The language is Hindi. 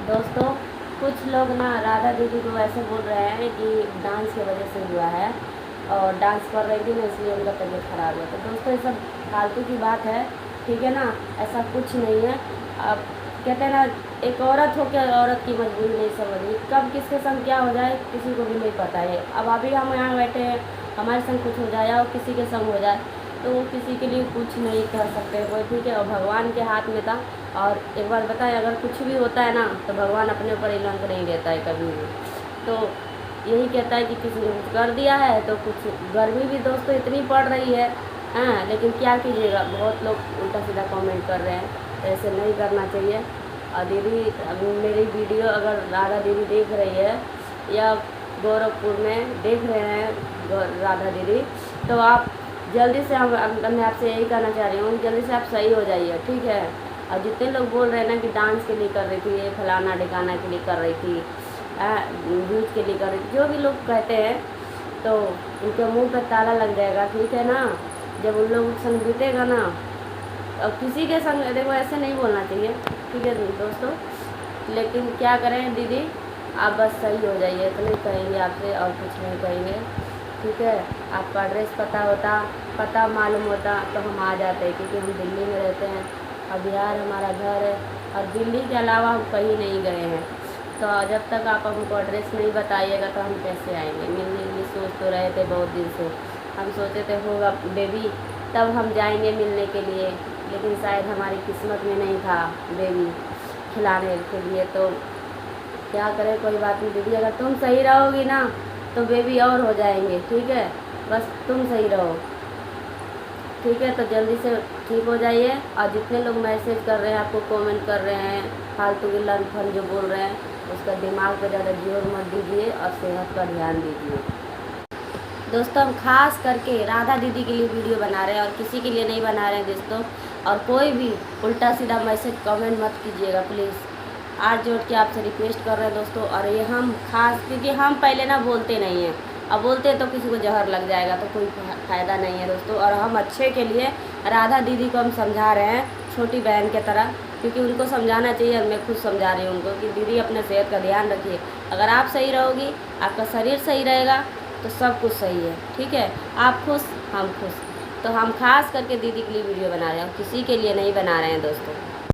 दोस्तों कुछ लोग ना राधा दीदी को ऐसे बोल रहे हैं कि डांस की वजह से हुआ है और डांस कर रही थी ना इसलिए उनका तबीयत खराब हुआ। तो दोस्तों ये सब फालतू की बात है, ठीक है ना। ऐसा कुछ नहीं है। अब कहते हैं ना, एक औरत हो के औरत की मजबूरी नहीं समझी, कब किसके संग क्या हो जाए किसी को भी नहीं पता है। अब अभी हम यहाँ बैठे हैं, हमारे संग कुछ हो जाए और किसी के संग हो जाए तो वो किसी के लिए कुछ नहीं कर सकते कोई, ठीक है। और भगवान के हाथ में था। और एक बार बताएं, अगर कुछ भी होता है ना तो भगवान अपने ऊपर इलंक नहीं देता है कभी भी। तो यही कहता है कि किसी ने कुछ कर दिया है तो कुछ। गर्मी भी दोस्तों इतनी पड़ रही है, हाँ, लेकिन क्या कीजिएगा, बहुत लोग उल्टा सीधा कमेंट कर रहे हैं, तो ऐसे नहीं करना चाहिए। और दीदी, अभी मेरी वीडियो अगर राधा दीदी देख रही है या गोरखपुर में देख रहे हैं राधा दीदी, तो आप जल्दी से मैं आपसे यही कहना चाह रही हूँ, जल्दी से आप सही हो जाइए, ठीक है। और जितने लोग बोल रहे हैं ना कि डांस के लिए कर रही थी, ये फलाना ढिकाना के लिए कर रही थी, व्यूज के लिए कर रही थी, जो भी लोग कहते हैं, तो उनके मुंह पे ताला लग जाएगा, ठीक है ना। जब उन लोग संग बीतेगा ना, और किसी के संग, देखो ऐसे नहीं बोलना चाहिए, ठीक है दोस्तों। लेकिन क्या करें दीदी, आप बस सही हो जाइए, तो नहीं कहेंगे आपसे, और कुछ नहीं कहेंगे, ठीक है। आपका एड्रेस पता मालूम होता तो हम आ जाते, क्योंकि हम दिल्ली में रहते हैं और बिहार हमारा घर है, और दिल्ली के अलावा हम कहीं नहीं गए हैं। तो जब तक आप हमको एड्रेस नहीं बताइएगा तो हम कैसे आएंगे मिलने के लिए। सोच तो रहे थे बहुत दिन से, हम सोचे थे होगा बेबी तब हम जाएंगे मिलने के लिए, लेकिन शायद हमारी किस्मत में नहीं था बेबी खिलाने के लिए। तो क्या करें, कोई बात नहीं दीदी, अगर तुम सही रहोगी ना तो बेबी और हो जाएंगे, ठीक है। बस तुम सही रहो, ठीक है। तो जल्दी से ठीक हो जाइए। और जितने लोग मैसेज कर रहे हैं, आपको कमेंट कर रहे हैं, फालतू के लन फन जो बोल रहे हैं, उसका दिमाग पर ज़्यादा जोर मत दीजिए और सेहत पर ध्यान दीजिए। दोस्तों हम खास करके राधा दीदी के लिए वीडियो बना रहे हैं और किसी के लिए नहीं बना रहे हैं दोस्तों। और कोई भी उल्टा सीधा मैसेज कमेंट मत कीजिएगा प्लीज़, हाथ जोड़ के आपसे रिक्वेस्ट कर रहे हैं दोस्तों। और ये हम खास, क्योंकि हम पहले ना बोलते नहीं हैं, अब बोलते हैं तो किसी को जहर लग जाएगा तो कोई फ़ायदा नहीं है दोस्तों। और हम अच्छे के लिए राधा दीदी को हम समझा रहे हैं छोटी बहन की तरह, क्योंकि उनको समझाना चाहिए और मैं खुद समझा रही हूँ उनको कि दीदी अपने सेहत का ध्यान रखिए। अगर आप सही रहोगी, आपका शरीर सही रहेगा तो सब कुछ सही है, ठीक है। आप खुश, हम खुश। तो हम खास करके दीदी के लिए वीडियो बना रहे हैं, किसी के लिए नहीं बना रहे हैं दोस्तों।